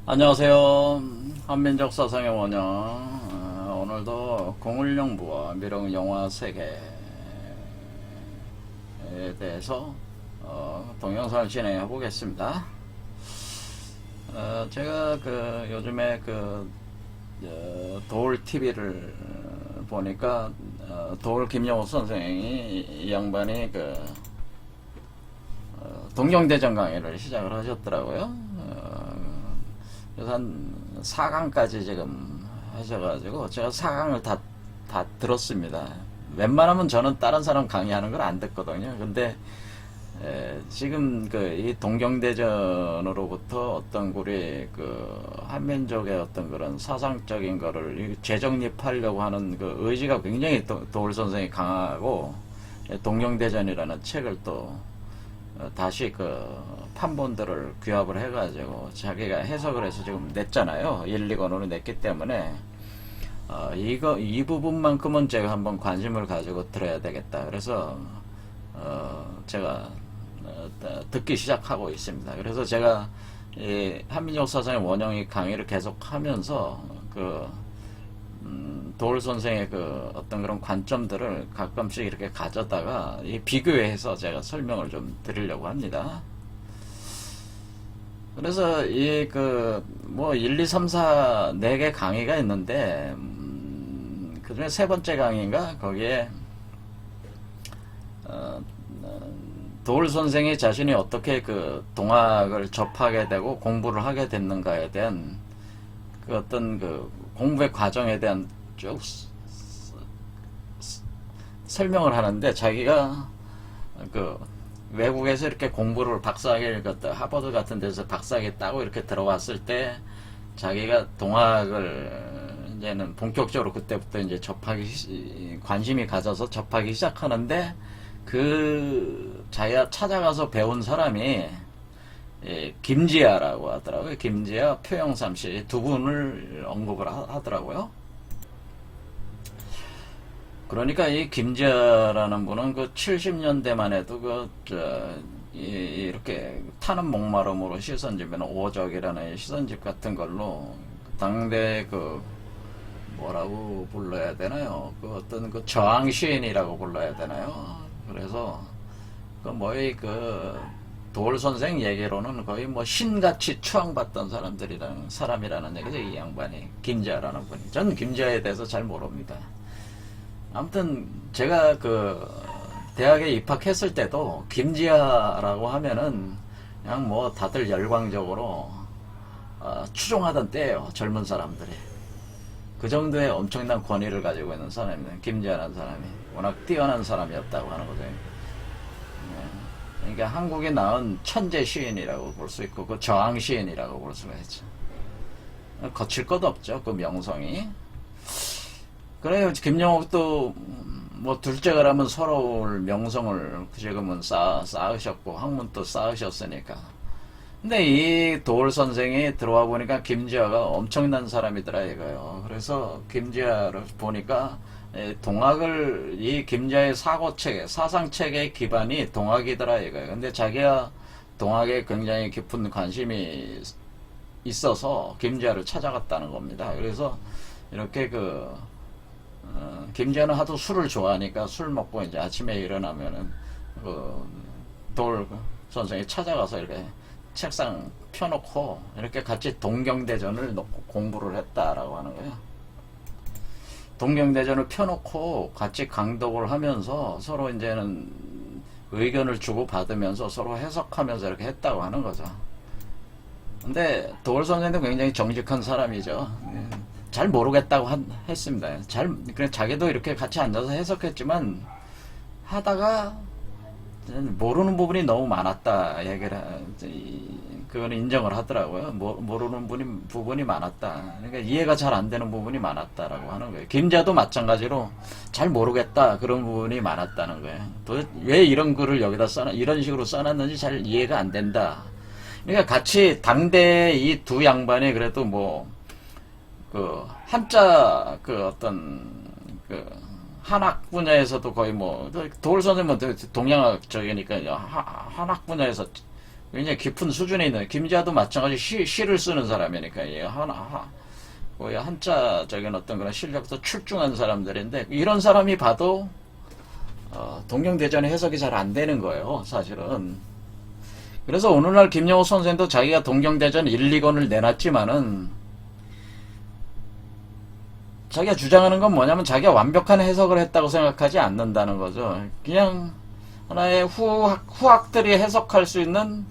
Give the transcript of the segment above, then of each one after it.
안녕하세요. 한민족 사상의 원형. 오늘도 공을영부와 미륵 영화 세계에 대해서 동영상을 진행해 보겠습니다. 제가 요즘에 도울 TV를 보니까 도울 김영호 선생이 이 양반이 동경대전 강의를 시작을 하셨더라고요. 그래서 한 4강까지 지금 하셔가지고 제가 4강을 다 들었습니다. 웬만하면 저는 다른 사람 강의하는 걸 안 듣거든요. 근데 지금 이 동경대전으로부터 어떤 우리 한민족의 어떤 그런 사상적인 거를 재정립하려고 하는 의지가 굉장히 도울 선생이 강하고, 동경대전이라는 책을 또 다시 판본들을 규합을 해가지고 자기가 해석을 해서 지금 냈잖아요. 1, 2권으로 냈기 때문에 이 부분만큼은 제가 한번 관심을 가지고 들어야 되겠다. 그래서 제가 듣기 시작하고 있습니다. 그래서 제가 이 한민족 사상의 원형이 강의를 계속하면서 도울 선생의 어떤 그런 관점들을 가끔씩 이렇게 가져다가 비교해서 제가 설명을 좀 드리려고 합니다. 그래서 뭐 1, 2, 3, 4, 4개 강의가 있는데, 그 중에 세 번째 강의인가? 거기에, 도울 선생이 자신이 어떻게 동학을 접하게 되고 공부를 하게 됐는가에 대한 어떤 공부의 과정에 대한 쭉 설명을 하는데, 자기가 외국에서 이렇게 공부를 박사학위를 하버드 같은 데서 박사학위 따고 이렇게 들어왔을 때 자기가 동학을 이제는 본격적으로 그때부터 이제 관심이 가져서 접하기 시작하는데, 자기가 찾아가서 배운 사람이 김지아라고 하더라고요. 김지아, 표영삼씨 두 분을 언급을 하더라고요. 그러니까 이 김지아라는 분은 70년대만 해도 이렇게 타는 목마름으로 시선집에는 오적이라는 시선집 같은 걸로 당대 뭐라고 불러야 되나요? 어떤 저항 시인이라고 불러야 되나요? 그래서 도울 선생 얘기로는 거의 뭐 신같이 추앙받던 사람이라는 얘기죠. 이 양반이, 김지아라는 분이. 전 김지아에 대해서 잘 모릅니다. 아무튼 제가 대학에 입학했을 때도 김지아라고 하면은 그냥 뭐 다들 열광적으로 추종하던 때예요. 젊은 사람들이. 그 정도의 엄청난 권위를 가지고 있는 사람입니다. 김지아라는 사람이 워낙 뛰어난 사람이었다고 하는 거죠. 그러니까 한국에 나온 천재 시인이라고 볼 수 있고, 저항 시인이라고 볼 수가 있죠. 거칠 것 없죠, 명성이. 그래요. 김영옥도 뭐 둘째가 라면 서러울 명성을 지금은 쌓으셨고 학문도 쌓으셨으니까. 근데 이 도울 선생이 들어와 보니까 김지아가 엄청난 사람이더라 이거요. 그래서 김지아를 보니까 이 김지아의 사고체계, 사상체계의 기반이 동학이더라 이거예요. 근데 자기가 동학에 굉장히 깊은 관심이 있어서 김지아를 찾아갔다는 겁니다. 그래서 이렇게 김지아는 하도 술을 좋아하니까 술 먹고 이제 아침에 일어나면은 도울 선생이 찾아가서 이렇게 책상 펴놓고 이렇게 같이 동경대전을 놓고 공부를 했다라고 하는 거예요. 동경대전을 펴놓고 같이 강독을 하면서 서로 이제는 의견을 주고받으면서 서로 해석하면서 이렇게 했다고 하는 거죠. 근데 도울 선생도 굉장히 정직한 사람이죠. 잘 모르겠다고 했습니다. 그래 자기도 이렇게 같이 앉아서 해석했지만 하다가 모르는 부분이 너무 많았다 그거는 인정을 하더라고요. 모르는 부분이 많았다. 그러니까 이해가 잘 안 되는 부분이 많았다라고 하는 거예요. 김자도 마찬가지로 잘 모르겠다 그런 부분이 많았다는 거예요. 왜 이런 글을 여기다 이런 식으로 써놨는지 잘 이해가 안 된다. 그러니까 같이 당대 이 두 양반이 그래도 한자 한학 분야에서도 거의 도울 선생님은 동양학적이니까 한학 분야에서 굉장히 깊은 수준에 있는, 김지아도 마찬가지 시를 쓰는 사람이니까, 거의 한자적인 어떤 그런 실력도 출중한 사람들인데, 이런 사람이 봐도, 동경대전의 해석이 잘 안 되는 거예요, 사실은. 그래서 오늘날 김영호 선생도 자기가 동경대전 1, 2권을 내놨지만은, 자기가 주장하는 건 뭐냐면 자기가 완벽한 해석을 했다고 생각하지 않는다는 거죠. 그냥 하나의 후학들이 해석할 수 있는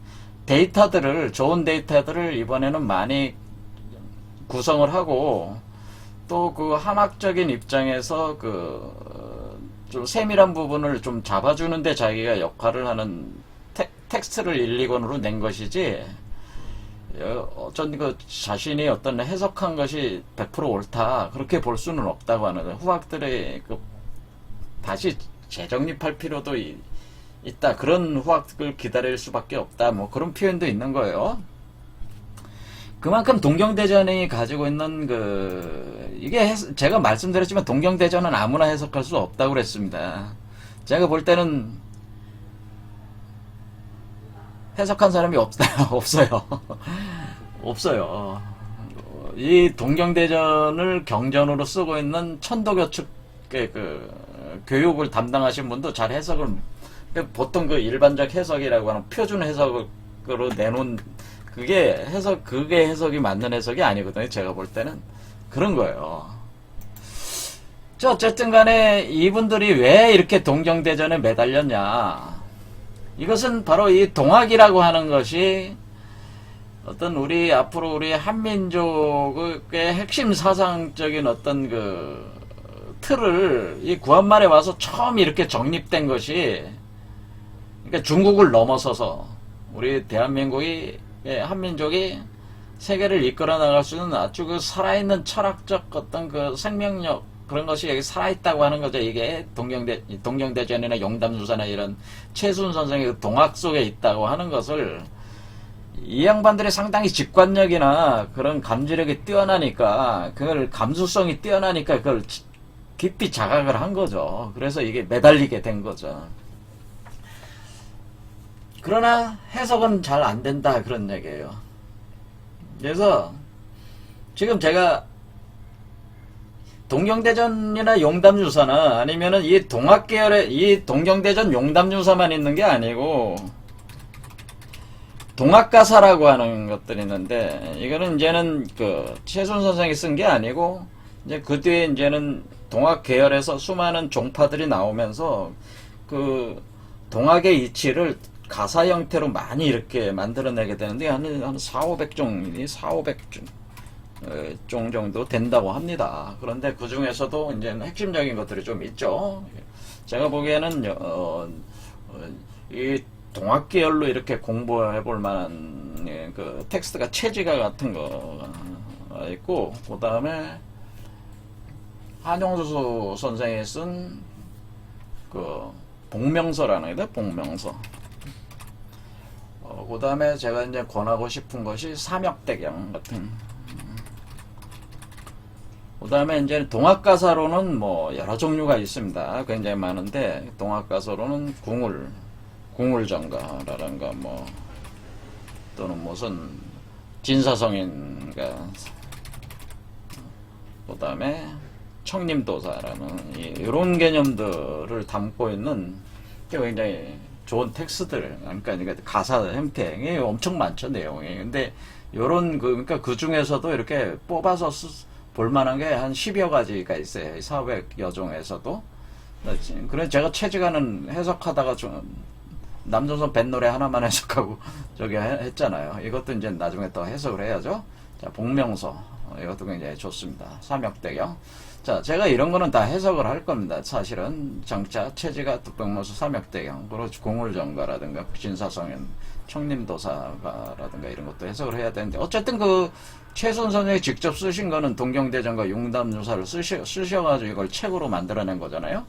데이터들을, 좋은 데이터들을 이번에는 많이 구성을 하고, 또 그 한학적인 입장에서 좀 세밀한 부분을 좀 잡아주는데 자기가 역할을 하는 텍스트를 1, 2권으로 낸 것이지, 어쩐 자신이 어떤 해석한 것이 100% 옳다 그렇게 볼 수는 없다고 하는, 후학들의 다시 재정립할 필요도 있다, 그런 후학을 기다릴 수밖에 없다, 뭐 그런 표현도 있는 거예요. 그만큼 동경대전이 가지고 있는 이게 제가 말씀드렸지만 동경대전은 아무나 해석할 수 없다고 그랬습니다. 제가 볼 때는 해석한 사람이 없어요. 없어요. 이 동경대전을 경전으로 쓰고 있는 천도교 측의 교육을 담당하신 분도 잘 해석을, 보통 일반적 해석이라고 하는 표준 해석으로 내놓은 그게 해석이 맞는 해석이 아니거든요. 제가 볼 때는 그런 거예요. 어쨌든 간에 이분들이 왜 이렇게 동경대전에 매달렸냐. 이것은 바로 이 동학이라고 하는 것이 어떤 앞으로 우리 한민족의 핵심 사상적인 어떤 틀을 이 구한말에 와서 처음 이렇게 정립된 것이, 그러니까 중국을 넘어서서 우리 대한민국이, 한민족이 세계를 이끌어 나갈 수 있는 아주 살아있는 철학적 어떤 생명력, 그런 것이 여기 살아있다고 하는 거죠. 이게 동경대전이나 용담수사나 이런 최순 선생의 동학 속에 있다고 하는 것을, 이 양반들이 상당히 직관력이나 그런 감지력이 뛰어나니까, 그걸 감수성이 뛰어나니까 그걸 깊이 자각을 한 거죠. 그래서 이게 매달리게 된 거죠. 그러나 해석은 잘 안 된다, 그런 얘기예요. 그래서 지금 제가 동경대전이나 용담유사나 아니면은 이 동학계열의 이 동경대전 용담유사만 있는 게 아니고 동학가사라고 하는 것들이 있는데, 이거는 이제는 최순 선생이 쓴 게 아니고, 이제 그 뒤에 이제는 동학계열에서 수많은 종파들이 나오면서 동학의 이치를 가사 형태로 많이 이렇게 만들어내게 되는데, 한 4,500종 정도 된다고 합니다. 그런데 그 중에서도 이제는 핵심적인 것들이 좀 있죠. 제가 보기에는 이 동학계열로 이렇게 공부해 볼 만한 텍스트가 채지가 같은 거 있고, 그 다음에 한용수 선생이 쓴 복명서라는 게 복명서. 그 다음에 제가 이제 권하고 싶은 것이 삼역대경 같은. 그 다음에 이제 동학가사로는 뭐 여러 종류가 있습니다. 굉장히 많은데, 동학가사로는 궁울정가라든가 뭐, 또는 무슨 진사성인가, 그 다음에 청림도사라는 이런 개념들을 담고 있는 굉장히 좋은 텍스트들, 그러니까 가사 형태 엄청 많죠, 내용이. 근데 요런 그러니까 그 중에서도 이렇게 뽑아서 볼만한 게 한 10여 가지가 있어요. 400여 종에서도. 그래 제가 채지가는 해석하다가 좀 남조선 밴 노래 하나만 해석하고 저기 했잖아요. 이것도 이제 나중에 또 해석을 해야죠. 자, 복명서, 이것도 굉장히 좋습니다. 삼역대경. 자, 제가 이런 거는 다 해석을 할 겁니다. 사실은 장차 채지가 뚝병모수 삼역대경, 그리고 공울정가라든가 진사성현, 청림도사가라든가 이런 것도 해석을 해야 되는데, 어쨌든 최순 선생이 직접 쓰신 거는 동경대전과 용담유사를 쓰셔가지고 이걸 책으로 만들어낸 거잖아요.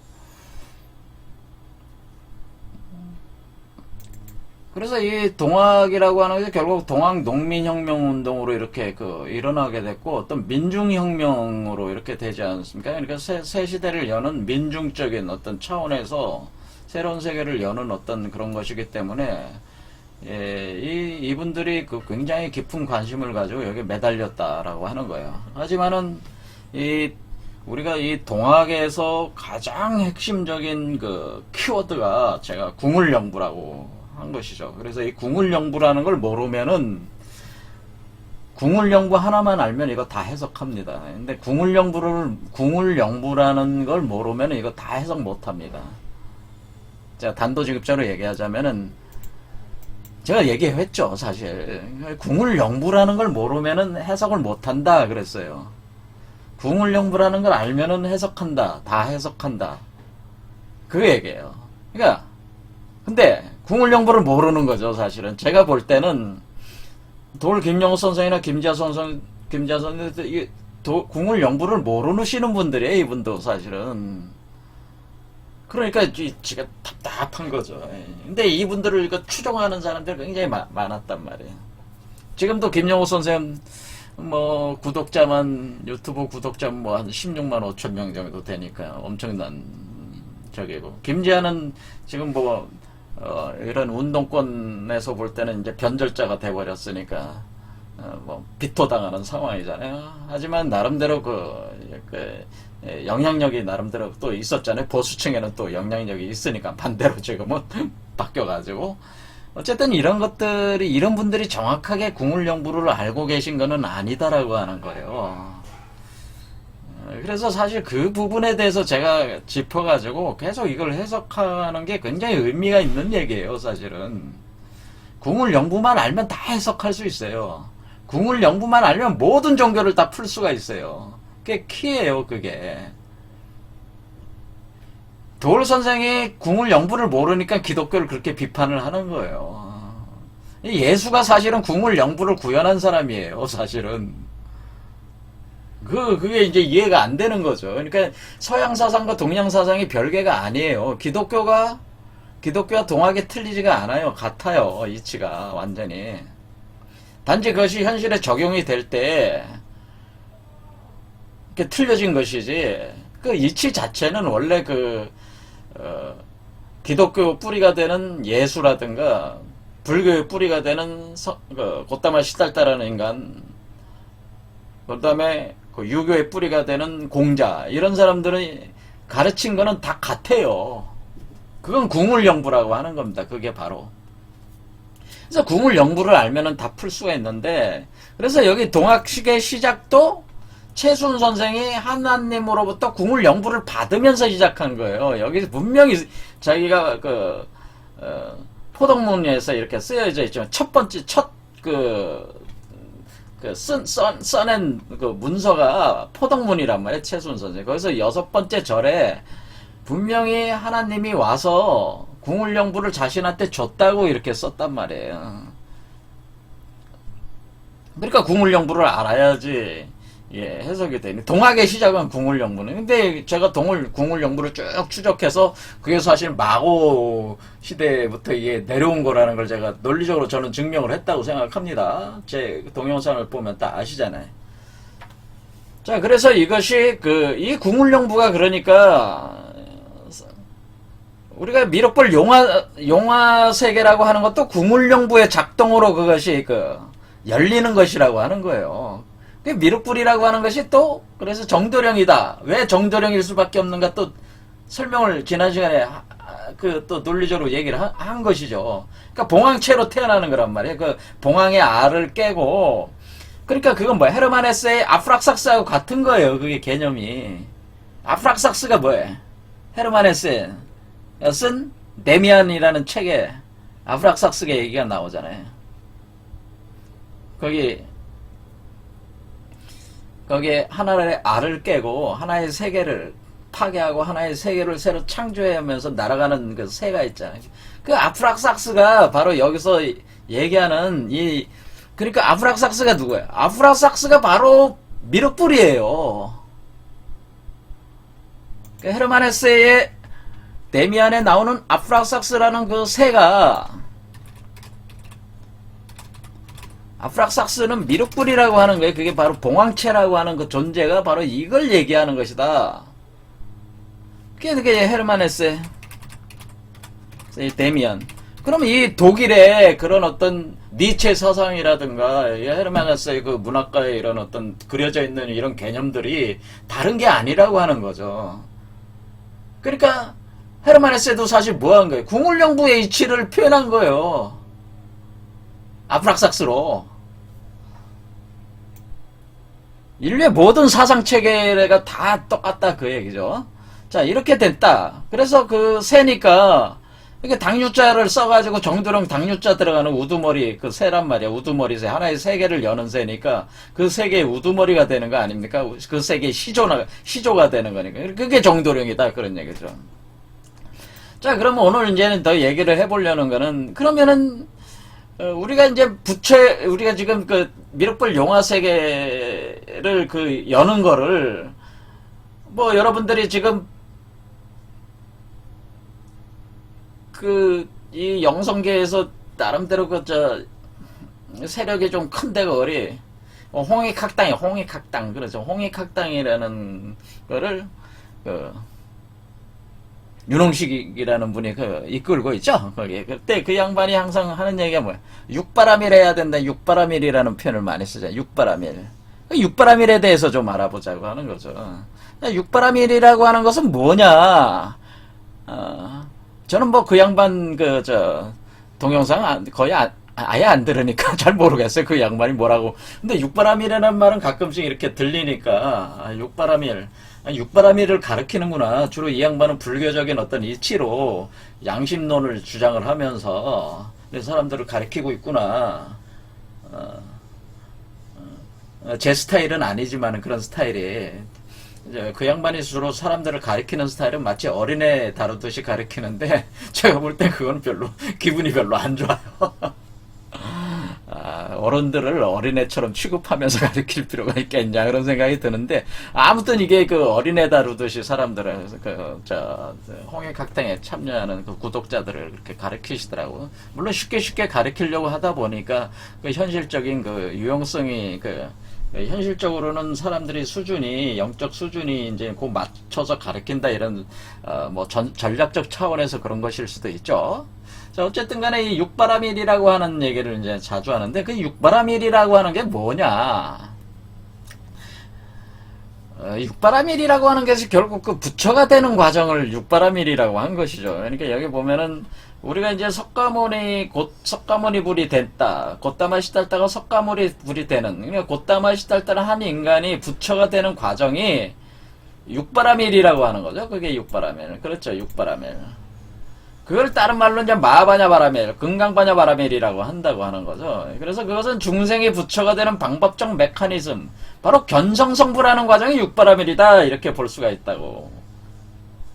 그래서 이 동학이라고 하는 게 결국 동학 농민혁명운동으로 이렇게 일어나게 됐고, 어떤 민중혁명으로 이렇게 되지 않습니까? 그러니까 새 시대를 여는 민중적인 어떤 차원에서 새로운 세계를 여는 어떤 그런 것이기 때문에, 이분들이 그 굉장히 깊은 관심을 가지고 여기 매달렸다라고 하는 거예요. 하지만은 우리가 이 동학에서 가장 핵심적인 그 키워드가 제가 궁을영부라고 한 것이죠. 그래서 이 궁을영부라는 걸 모르면은 궁을영부 하나만 알면 이거 다 해석합니다. 근데 궁을영부라는 걸 모르면 이거 다 해석 못합니다. 제가 단도직입적으로 얘기하자면은 제가 얘기했죠, 사실. 궁을영부라는 걸 모르면은 해석을 못한다 그랬어요. 궁을영부라는 걸 알면은 해석한다, 다 해석한다. 그 얘기예요. 그러니까 근데 궁을영부를 모르는 거죠, 사실은. 제가 볼 때는 김영호 선생이나 김지하 선생, 궁을영부를 모르시는 분들이에요, 이분도 사실은. 그러니까 지가 답답한 거죠. 근데 이분들을 추종하는 사람들 굉장히 많았단 말이에요. 지금도 김영호 선생 뭐 유튜브 구독자 뭐 한 16만 5천 명 정도 되니까 엄청난 저기고, 김지하는 지금 뭐 이런 운동권에서 볼 때는 이제 변절자가 돼버렸으니까 뭐 비토당하는 상황이잖아요. 하지만 나름대로 영향력이 나름대로 또 있었잖아요. 보수층에는 또 영향력이 있으니까 반대로 지금은 바뀌어가지고, 어쨌든 이런 분들이 정확하게 궁을영부를 알고 계신 거는 아니다라고 하는 거예요. 그래서 사실 그 부분에 대해서 제가 짚어가지고 계속 이걸 해석하는 게 굉장히 의미가 있는 얘기예요, 사실은. 궁을영부만 알면 다 해석할 수 있어요. 궁을영부만 알면 모든 종교를 다 풀 수가 있어요. 그게 키예요, 그게. 도울 선생이 궁을영부를 모르니까 기독교를 그렇게 비판을 하는 거예요. 예수가 사실은 궁을영부를 구현한 사람이에요, 사실은. 그게 이제 이해가 안 되는 거죠. 그러니까 서양 사상과 동양 사상이 별개가 아니에요. 기독교와 동학이 틀리지가 않아요. 같아요, 이치가 완전히. 단지 그것이 현실에 적용이 될 때 틀려진 것이지, 그 이치 자체는 원래 기독교 뿌리가 되는 예수라든가 불교의 뿌리가 되는 곧다마 시달다라는 인간, 그 다음에 유교의 뿌리가 되는 공자, 이런 사람들은 가르친 거는 다 같아요. 그건 궁을영부라고 하는 겁니다. 그게 바로. 그래서 궁을영부를 알면은 다 풀 수가 있는데, 그래서 여기 동학식의 시작도 최순 선생이 하나님으로부터 궁을영부를 받으면서 시작한 거예요. 여기 분명히 자기가 포덕문에서 이렇게 쓰여져 있지만 첫 번째 써낸 문서가 포덕문이란 말이에요, 최순 선생. 거기서 6번째 절에 분명히 하나님이 와서 궁을영부를 자신한테 줬다고 이렇게 썼단 말이에요. 그러니까 궁을영부를 알아야지 해석이 되니. 동학의 시작은 궁을영부는. 근데 제가 궁을영부를 쭉 추적해서 그게 사실 마고 시대부터 이게 내려온 거라는 걸 제가 논리적으로 저는 증명을 했다고 생각합니다. 제 동영상을 보면 다 아시잖아요. 자, 그래서 이것이 이 궁을영부가, 그러니까 우리가 미륵불 용화 세계라고 하는 것도 궁을영부의 작동으로 그것이 열리는 것이라고 하는 거예요. 미륵불이라고 하는 것이 또 그래서 정도령이다. 왜 정도령일 수밖에 없는가 또 설명을 지난 시간에 또 논리적으로 얘기를 한 것이죠. 그러니까 봉황체로 태어나는 거란 말이에요. 봉황의 알을 깨고, 그러니까 그건 헤르만 헤세의 아프락삭스하고 같은 거예요. 그게 개념이. 아프락삭스가 뭐예요? 헤르만 헤세 쓴 데미안이라는 책에 아프락삭스의 얘기가 나오잖아요. 거기에 하나의 알을 깨고 하나의 세계를 파괴하고 하나의 세계를 새로 창조해가면서 날아가는 그 새가 있잖아요. 그 아프락삭스가 바로 여기서 얘기하는 그러니까 아프락삭스가 누구예요? 아프락삭스가 바로 미륵불이에요. 헤르만 헤세의 데미안에 나오는 아프락삭스라는 그 새가, 아프락삭스는 미륵불이라고 하는 거예요. 그게 바로 봉황체라고 하는 그 존재가 바로 이걸 얘기하는 것이다. 그게 헤르만 헤세, 데미안. 그럼 이 독일의 그런 어떤 니체 서상이라든가 헤르만헤세의 그 문학가의 이런 어떤 그려져 있는 이런 개념들이 다른 게 아니라고 하는 거죠. 그러니까 헤르만 헤세도 사실 뭐 한 거예요? 궁울영부의 이치를 표현한 거예요. 아프락삭스로. 인류의 모든 사상 체계가 다 똑같다 그 얘기죠. 자, 이렇게 됐다. 그래서 그 새니까 이게 당류자를 써가지고 정두령 당류자 들어가는 우두머리 그 새란 말이야. 우두머리 새. 하나의 세계를 여는 새니까 그 세계의 우두머리가 되는 거 아닙니까? 그 세계의 시조가 되는 거니까. 그게 정두령이다. 그런 얘기죠. 자, 그러면 오늘 이제는 더 얘기를 해보려는 거는, 그러면은, 우리가 이제 우리가 지금 그 미륵불 용화 세계를 그 여는 거를, 뭐 여러분들이 지금 이 영성계에서 나름대로 세력이 좀 큰 데가 어리, 홍익학당, 그렇죠. 홍익학당이라는 거를, 윤홍식이라는 분이 이끌고 있죠. 거기. 그때 그 양반이 항상 하는 얘기가 뭐야? 육바라밀 해야 된다. 육바라밀이라는 표현을 많이 쓰잖아요. 육바라밀. 육바라밀에 대해서 좀 알아보자고 하는 거죠. 육바라밀이라고 하는 것은 뭐냐? 저는 뭐 그 양반 동영상 거의 아예 안 들으니까 잘 모르겠어요. 그 양반이 뭐라고. 근데 육바라밀이라는 말은 가끔씩 이렇게 들리니까, 육바라밀을 가르치는구나. 주로 이 양반은 불교적인 어떤 이치로 양심론을 주장을 하면서 사람들을 가르치고 있구나. 제 스타일은 아니지만 그런 스타일이. 이제 그 양반이 주로 사람들을 가리키는 스타일은 마치 어린애 다루듯이 가리키는데, 제가 볼 때 그건 기분이 별로 안 좋아요. 어른들을 어린애처럼 취급하면서 가르칠 필요가 있겠냐, 그런 생각이 드는데, 아무튼 이게 그 어린애 다루듯이 사람들을, 홍익학당에 참여하는 그 구독자들을 그렇게 가르치시더라고. 물론 쉽게 가르치려고 하다 보니까, 그 현실적인 그 유용성이 현실적으로는 사람들이 영적 수준이 이제 그 맞춰서 가르친다 이런, 전략적 차원에서 그런 것일 수도 있죠. 자, 어쨌든 간에 이 육바라밀이라고 하는 얘기를 이제 자주 하는데, 그 육바라밀이라고 하는 게 뭐냐? 육바라밀이라고 하는 것이 결국 그 부처가 되는 과정을 육바라밀이라고 한 것이죠. 그러니까 여기 보면은, 우리가 이제 석가모니 불이 됐다. 곧다마 시달다가 석가모니 불이 되는. 그러니까 곧다마 시달다는 한 인간이 부처가 되는 과정이 육바라밀이라고 하는 거죠. 그게 육바라밀. 그렇죠. 육바라밀. 그걸 다른 말로 이제 마하바냐바라밀, 금강바냐바라밀이라고 한다고 하는 거죠. 그래서 그것은 중생이 부처가 되는 방법적 메커니즘, 바로 견성성불하는 과정이 육바라밀이다. 이렇게 볼 수가 있다고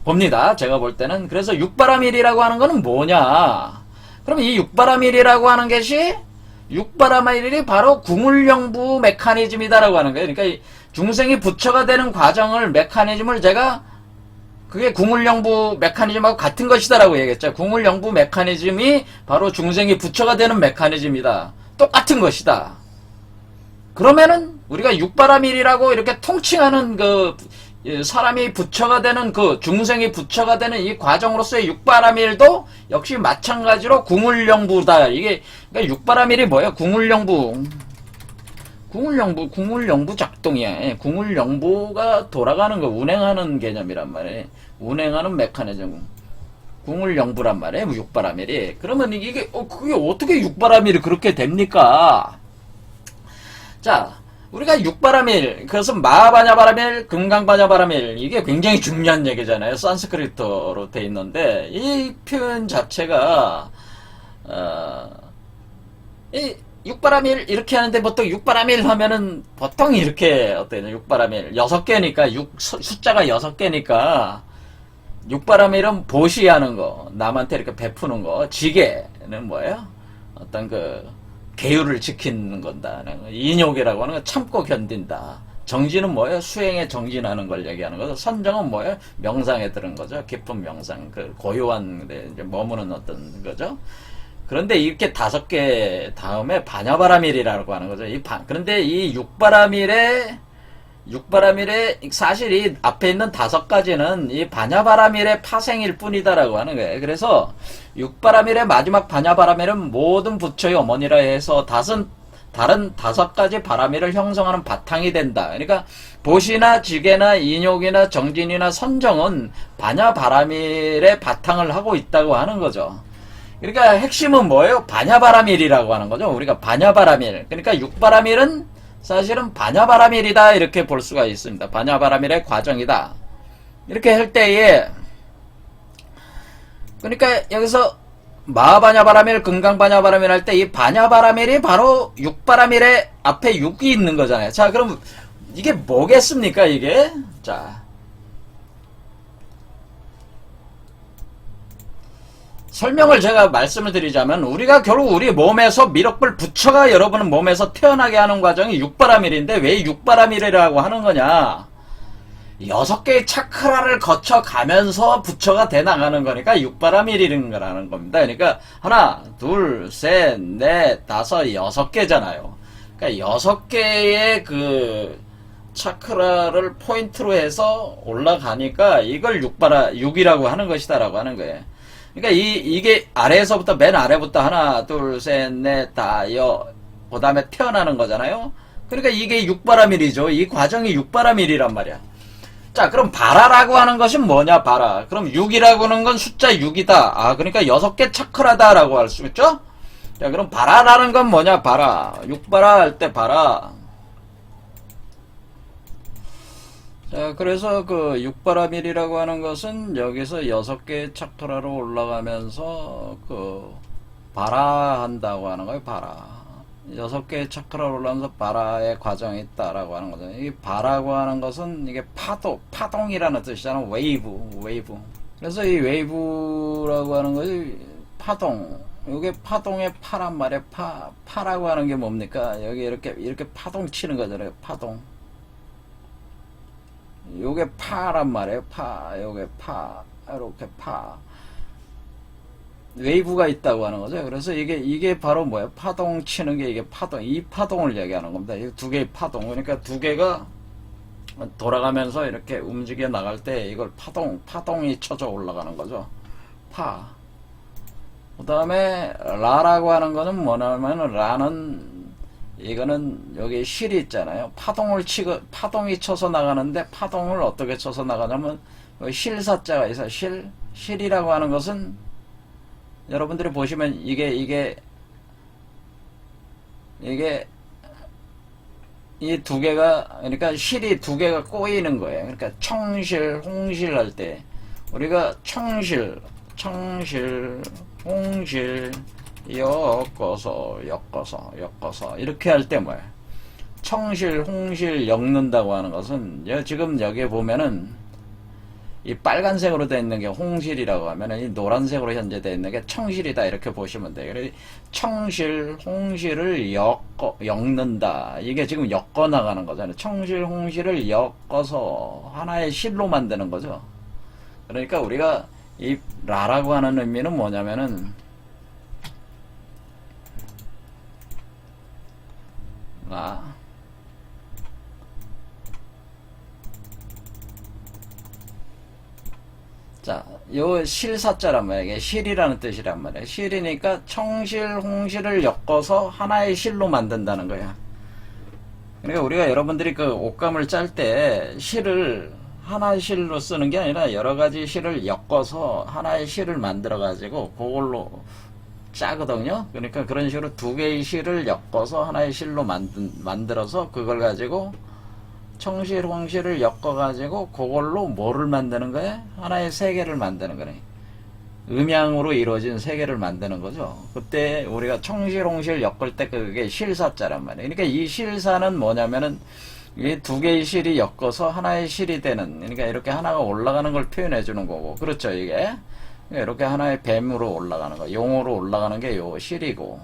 봅니다. 제가 볼 때는. 그래서 육바라밀이라고 하는 거는 뭐냐? 그럼 이 육바라밀이라고 하는 것이, 육바라밀이 바로 궁울영부 메커니즘이다라고 하는 거예요. 그러니까 중생이 부처가 되는 메커니즘을 제가 그게 궁울영부 메커니즘하고 같은 것이다라고 얘기했죠. 궁울영부 메커니즘이 바로 중생이 부처가 되는 메커니즘이다. 똑같은 것이다. 그러면은 우리가 육바라밀이라고 이렇게 통칭하는 사람이 부처가 되는 중생이 부처가 되는 이 과정으로서의 육바라밀도 역시 마찬가지로 궁울영부다. 이게 그러니까 육바라밀이 뭐예요? 궁울영부 작동이야. 궁울영부가 돌아가는 거, 운행하는 개념이란 말이에요. 운행하는 메커니즘. 궁울영부란 말이에요. 육바라밀이. 그러면 그게 어떻게 육바라밀이 그렇게 됩니까? 자, 우리가 육바라밀, 그것은 마하바냐바라밀, 금강바냐바라밀, 이게 굉장히 중요한 얘기잖아요. 산스크리트로 돼 있는데, 이 표현 자체가, 육바라밀 이렇게 하는데 보통 육바라밀 하면은 보통 이렇게 육바라밀 6개니까 숫자가 6개니까 육바라밀은 보시하는 거, 남한테 이렇게 베푸는 거. 지게는 뭐예요? 어떤 계율을 지키는 건다. 인욕이라고 하는 건 참고 견딘다. 정진은 뭐예요? 수행에 정진하는 걸 얘기하는 거죠. 선정은 뭐예요? 명상에 들은 거죠. 깊은 명상, 고요한 데 이제 머무는 어떤 거죠. 그런데 이렇게 5개 다음에 바냐바라밀이라고 하는 거죠. 그런데 이 육바라밀의 육바라밀의 사실 이 앞에 있는 5가지는 이 반야바라밀의 파생일 뿐이다라고 하는 거예요. 그래서 육바라밀의 마지막 반야바라밀은 모든 부처의 어머니라 해서 다른 5가지 바라밀을 형성하는 바탕이 된다. 그러니까 보시나 지게나 인욕이나 정진이나 선정은 반야바라밀의 바탕을 하고 있다고 하는 거죠. 그러니까 핵심은 뭐예요? 반야바라밀이라고 하는 거죠. 우리가 반야바라밀. 그러니까 육바라밀은 사실은 반야바라밀이다 이렇게 볼 수가 있습니다. 반야바라밀의 과정이다. 이렇게 할 때에 그러니까 여기서 마하바냐바라밀, 금강바냐바라밀 할 때 이 바냐바라밀이 바로 육바라밀의 앞에 6이 있는 거잖아요. 자, 그럼 이게 뭐겠습니까, 이게? 자. 설명을 제가 말씀을 드리자면 우리가 결국 우리 몸에서 미륵불 부처가 여러분 몸에서 태어나게 하는 과정이 육바라밀인데 왜 육바라밀이라고 하는 거냐? 6개의 차크라를 거쳐가면서 부처가 돼 나가는 거니까 육바라밀이라는 거라는 겁니다. 그러니까 하나, 둘, 셋, 넷, 다섯, 6개잖아요. 그러니까 6개의 그 차크라를 포인트로 해서 올라가니까 이걸 6이라고 하는 것이다라고 하는 거예요. 그러니까 이게 아래에서부터 맨 아래부터 하나, 둘, 셋, 넷, 다, 그 다음에 태어나는 거잖아요. 그러니까 이게 육바라밀이죠. 이 과정이 육바라밀이란 말이야. 자, 그럼 바라라고 하는 것은 뭐냐, 바라. 그럼 6이라고 하는 건 숫자 6이다. 아, 그러니까 6개 차크라다라고 할 수 있죠? 자, 그럼 바라라는 건 뭐냐, 바라. 6바라 할 때 바라. 자, 그래서 그 육바라밀이라고 하는 것은 여기서 6개의 차크라로 올라가면서 그 바라 한다고 하는 거예요, 바라. 6개의 차크라로 올라가면서 바라의 과정이 있다라고 하는 거죠. 이 바라고 하는 것은 이게 파동이라는 뜻이잖아. 웨이브. 그래서 이 웨이브라고 하는 것이 파동. 이게 파동의 파란 말이에요. 파라고 하는 게 뭡니까? 여기 이렇게 파동 치는 거잖아요. 파동. 요게 파란 말이에요. 요게 이렇게 웨이브가 있다고 하는 거죠. 그래서 이게 바로 뭐예요? 파동 치는 게 이게 파동, 이 파동을 얘기하는 겁니다. 이 2개의 파동. 그러니까 2개가 돌아가면서 이렇게 움직여 나갈 때 이걸 파동이 쳐져 올라가는 거죠. 그 다음에 라라고 하는 거는 뭐냐면 라는 이거는 여기 실이 있잖아요. 파동이 쳐서 나가는데 파동을 어떻게 쳐서 나가냐면 실사자가 있어요. 실이라고 하는 것은 여러분들이 보시면 이게 이 2개가 그러니까 실이 2개가 꼬이는 거예요. 그러니까 청실, 홍실 할 때 우리가 청실, 홍실 엮어서 이렇게 할 때 뭐예요? 청실, 홍실 엮는다고 하는 것은 지금 여기에 보면은 이 빨간색으로 되어 있는 게 홍실이라고 하면은 이 노란색으로 현재 되어 있는 게 청실이다 이렇게 보시면 돼요. 그래서 청실, 홍실을 엮는다. 이게 지금 엮어 나가는 거잖아요. 청실, 홍실을 엮어서 하나의 실로 만드는 거죠. 그러니까 우리가 이 라라고 하는 의미는 뭐냐면은 자, 요 실사자란 말이에요. 이게 실이라는 뜻이란 말이에요. 실이니까 청실, 홍실을 엮어서 하나의 실로 만든다는 거야. 그러니까 우리가 여러분들이 그 옷감을 짤 때 실을 하나의 실로 쓰는 게 아니라 여러 가지 실을 엮어서 하나의 실을 만들어 가지고 그걸로 짜거든요. 그러니까 그런 식으로 2개의 실을 엮어서 하나의 실로 만들어서 그걸 가지고 청실, 홍실을 엮어가지고 그걸로 뭐를 만드는 거야? 하나의 세계를 만드는 거네. 음양으로 이루어진 세계를 만드는 거죠. 그때 우리가 청실, 홍실 엮을 때 그게 실사자란 말이에요. 그러니까 이 실사는 뭐냐면은 이 2개의 실이 엮어서 하나의 실이 되는, 그러니까 이렇게 하나가 올라가는 걸 표현해 주는 거고, 그렇죠, 이게? 이렇게 하나의 뱀으로 올라가는 거, 용으로 올라가는 게 요 실이고,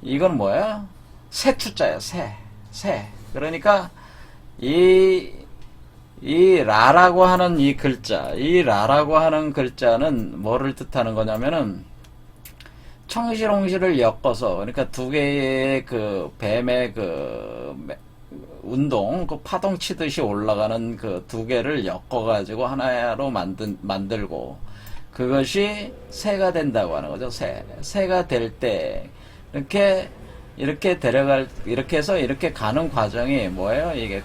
이건 뭐야? 세투자야, 세. 그러니까 이 라라고 하는 이 라라고 하는 글자는 뭐를 뜻하는 거냐면은 청실, 홍실을 엮어서, 그러니까 2개의 그 뱀의 그 운동, 그 파동 치듯이 올라가는 그 두 개를 엮어가지고 하나로 만들고, 그것이 새가 된다고 하는 거죠. 새가 될 때, 이렇게 해서 이렇게 가는 과정이 뭐예요? 이게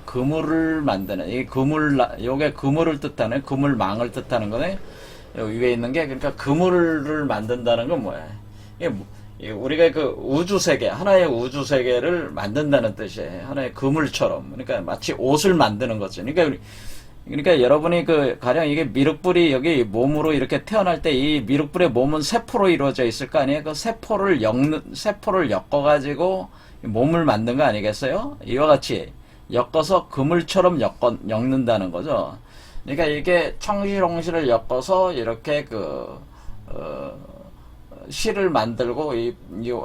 그물을 만드는, 이게 요게 그물을 뜻하는, 그물망을 뜻하는 거네. 여기 위에 있는 게, 그러니까 그물을 만든다는 건 뭐야? 우리가 그 우주세계, 하나의 우주세계를 만든다는 뜻이에요. 하나의 그물처럼. 그러니까 마치 옷을 만드는 거죠. 그러니까 여러분이 가령 이게 미륵불이 여기 몸으로 이렇게 태어날 때 이 미륵불의 몸은 세포로 이루어져 있을 거 아니에요? 그 세포를 엮어가지고 몸을 만든 거 아니겠어요? 이와 같이 엮어서 그물처럼 엮는다는 거죠. 그러니까 이게 청실홍실을 엮어서 이렇게 실을 만들고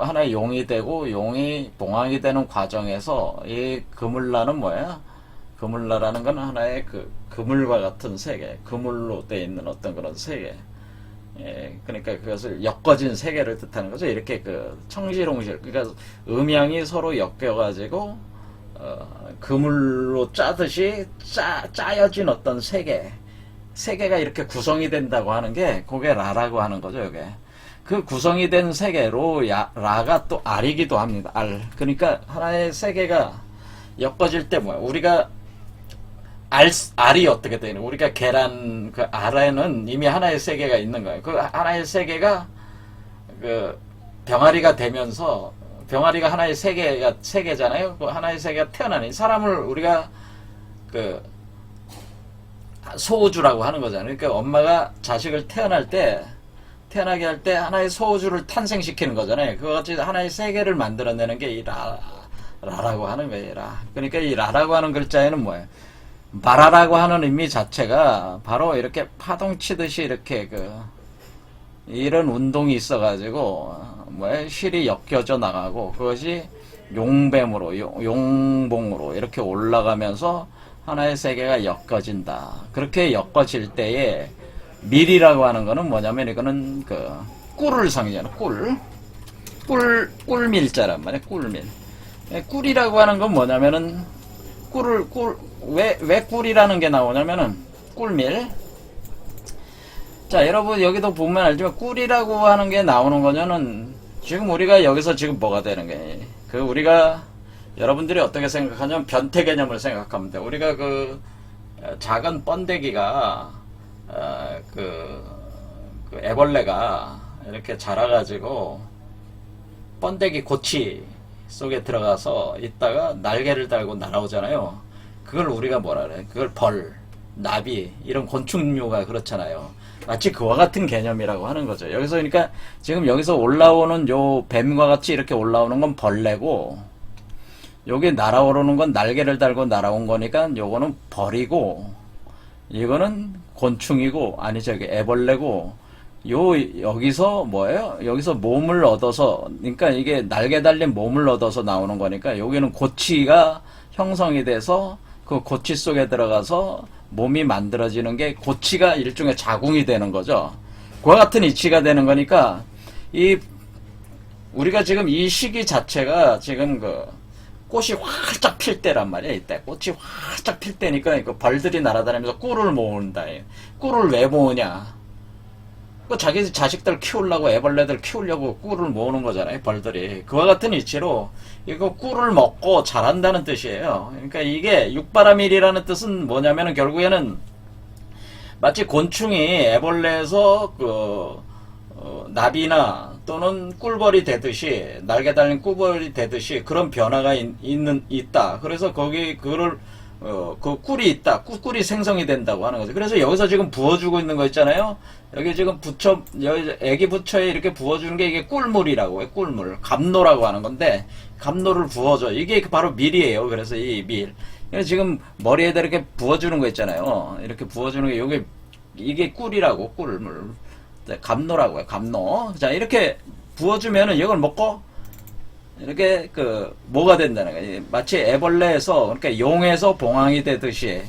하나의 용이 되고 용이 봉황이 되는 과정에서 이 그물라는 뭐야? 그물라라는 건 하나의 그물과 같은 세계, 그물로 되어 있는 어떤 그런 세계. 예, 그러니까 그것을 엮어진 세계를 뜻하는 거죠. 이렇게 청실홍실, 그러니까 음양이 서로 엮여가지고 그물로 짜듯이 짜여진 어떤 세계가 이렇게 구성이 된다고 하는 게 그게 라라고 하는 거죠. 이게 그 구성이 된 세계로 라가 또 알이기도 합니다. 알. 그러니까 하나의 세계가 엮어질 때 뭐야? 우리가 알이 어떻게 되는? 우리가 계란 그 알에는 이미 하나의 세계가 있는 거예요. 그 하나의 세계가 병아리가 되면서 병아리가 하나의 세계잖아요. 그 하나의 세계가 태어나는 사람을 우리가 소우주라고 하는 거잖아요. 그러니까 엄마가 자식을 태어나게 할 때 하나의 소우주를 탄생시키는 거잖아요. 그거 같이 하나의 세계를 만들어내는 게 이 라라고 하는 거예요. 라. 그러니까 이 라라고 하는 글자에는 뭐예요? 마라라고 하는 의미 자체가 바로 이렇게 파동 치듯이 이렇게 이런 운동이 있어가지고 실이 엮여져 나가고 그것이 용봉으로 이렇게 올라가면서 하나의 세계가 엮어진다. 그렇게 엮어질 때에 밀이라고 하는 거는 뭐냐면 이거는 꿀을 상징하는 꿀밀자란 말이에요. 꿀밀. 꿀이라고 하는 건 뭐냐면은 왜 꿀이라는 게 나오냐면은 꿀밀. 자, 여러분 여기도 보면 알지만 꿀이라고 하는 게 나오는 거냐는 지금 우리가 여기서 지금 뭐가 되는 거예요? 우리가 여러분들이 어떻게 생각하냐면 변태 개념을 생각하면 돼. 우리가 작은 번데기가 애벌레가 이렇게 자라가지고 번데기 고치 속에 들어가서 있다가 날개를 달고 날아오잖아요. 그걸 우리가 뭐라 그래? 그걸 나비, 이런 곤충류가 그렇잖아요. 마치 그와 같은 개념이라고 하는 거죠. 그러니까 지금 여기서 올라오는 요 뱀과 같이 이렇게 올라오는 건 벌레고, 여기 날아오르는 건 날개를 달고 날아온 거니까 요거는 벌이고, 이거는 곤충이고, 애벌레고, 여기서 뭐예요? 여기서 몸을 얻어서, 그러니까 이게 날개 달린 몸을 얻어서 나오는 거니까, 여기는 고치가 형성이 돼서, 그 고치 속에 들어가서 몸이 만들어지는 게 고치가 일종의 자궁이 되는 거죠. 그와 같은 이치가 되는 거니까, 우리가 지금 이 시기 자체가 지금 꽃이 활짝 필 때란 말이야. 이때 꽃이 활짝 필 때니까 벌들이 날아다니면서 꿀을 모은다. 꿀을 왜 모으냐? 자기 자식들 키우려고, 애벌레들 키우려고 꿀을 모으는 거잖아요, 벌들이. 그와 같은 이치로 이거 꿀을 먹고 자란다는 뜻이에요. 그러니까 이게 육바라밀이라는 뜻은 뭐냐면은 결국에는 마치 곤충이 애벌레에서 나비나 또는 꿀벌이 되듯이, 날개 달린 꿀벌이 되듯이 그런 변화가 있다. 그래서 그거를 꿀이 있다. 꿀이 생성이 된다고 하는 거죠. 그래서 여기서 지금 부어주고 있는 거 있잖아요. 여기 지금 여기 애기 부처에 이렇게 부어주는 게 이게 꿀물이라고 해요. 꿀물. 감노라고 하는 건데, 감노를 부어줘. 이게 바로 밀이에요. 그래서 이 밀. 그래서 지금 머리에다 이렇게 부어주는 거 있잖아요. 이렇게 부어주는 게 이게 꿀이라고, 꿀물. 감노라고 해요. 감노. 자, 이렇게 부어주면은 이걸 먹고, 이렇게 뭐가 된다는 거예요. 마치 애벌레에서, 그러니까 용에서 봉황이 되듯이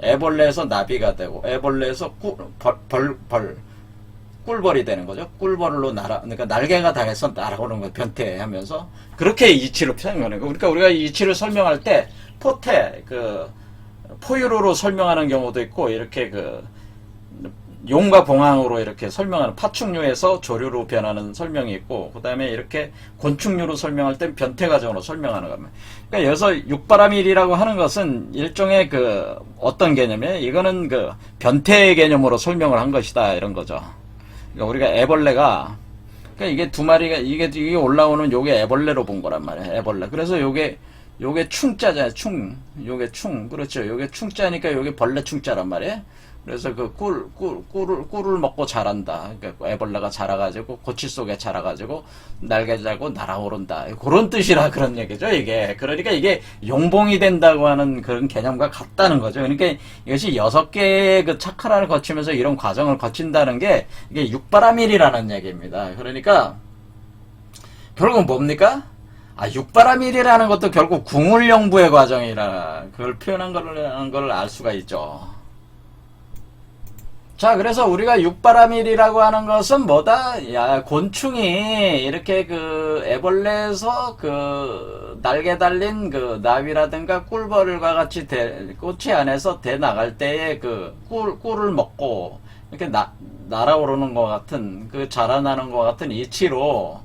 애벌레에서 나비가 되고 애벌레에서 꿀벌이 되는 거죠. 꿀벌로 그러니까 날개가 달려서 날아오는 거 변태하면서 그렇게 이치를 설명하는 거. 그러니까 우리가 이치를 설명할 때 포유류로 설명하는 경우도 있고 이렇게 용과 봉황으로 이렇게 설명하는 파충류에서 조류로 변하는 설명이 있고 그 다음에 이렇게 곤충류로 설명할 땐 변태 과정으로 설명하는 겁니다. 그러니까 여기서 육바라밀이라고 하는 것은 일종의 어떤 개념이에요? 이거는 변태의 개념으로 설명을 한 것이다 이런 거죠. 그러니까 우리가 애벌레가 그러니까 이게 두 마리가 이게 올라오는 요게 애벌레로 본 거란 말이에요. 애벌레. 그래서 요게 충자잖아요. 요게 충. 그렇죠. 요게 충자니까 요게 벌레 충자란 말이에요. 그래서 꿀을 먹고 자란다. 그러니까 애벌레가 자라가지고 고치 속에 자라가지고 날개 달고 날아오른다. 그런 뜻이라 그런 얘기죠, 이게. 그러니까 이게 용봉이 된다고 하는 그런 개념과 같다는 거죠. 그러니까 이것이 6개의 차크라를 거치면서 이런 과정을 거친다는 게 이게 육바라밀이라는 얘기입니다. 그러니까 결국 뭡니까? 육바라밀이라는 것도 결국 궁울영부의 과정이라 그걸 표현한 걸 알 수가 있죠. 자, 그래서 우리가 육바라밀이라고 하는 것은 뭐다? 곤충이 이렇게 애벌레에서 날개 달린 나비라든가 꿀벌과 같이 꼬치 안에서 대 나갈 때에 꿀을 먹고 이렇게 날아오르는 것 같은 자라나는 것 같은 이치로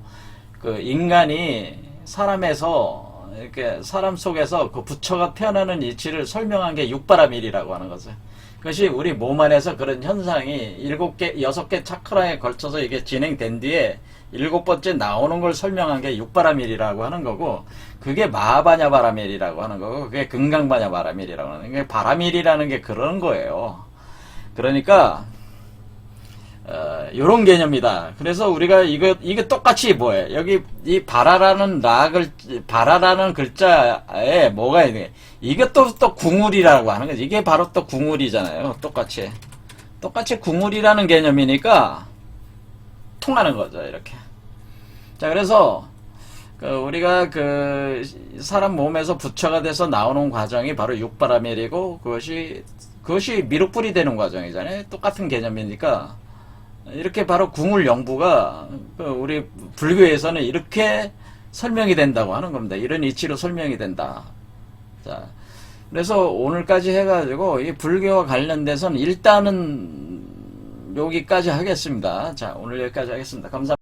인간이 사람에서 이렇게 사람 속에서 부처가 태어나는 이치를 설명한 게 육바라밀이라고 하는 거죠. 그것이 우리 몸 안에서 그런 현상이 6개 차크라에 걸쳐서 이게 진행된 뒤에 7번째 나오는 걸 설명한 게 육바라밀이라고 하는 거고, 그게 마하바냐바라밀이라고 하는 거고, 그게 금강바냐바라밀이라고 하는 게 바라밀이라는 게 그런 거예요. 그러니까 요런 개념이다. 그래서 우리가 이게 똑같이 뭐예요? 여기 이 바라라는 글자에 뭐가 있네. 이게 또 궁울이라고 하는 거지. 이게 바로 또 궁울이잖아요. 똑같이 궁울이라는 개념이니까 통하는 거죠, 이렇게. 자, 그래서 우리가 사람 몸에서 부처가 돼서 나오는 과정이 바로 육바라밀이고 그것이 미륵불이 되는 과정이잖아요. 똑같은 개념이니까 이렇게 바로 궁울영부가 우리 불교에서는 이렇게 설명이 된다고 하는 겁니다. 이런 이치로 설명이 된다. 자, 그래서 오늘까지 해가지고 이 불교와 관련돼서는 일단은 여기까지 하겠습니다. 자, 오늘 여기까지 하겠습니다. 감사합니다.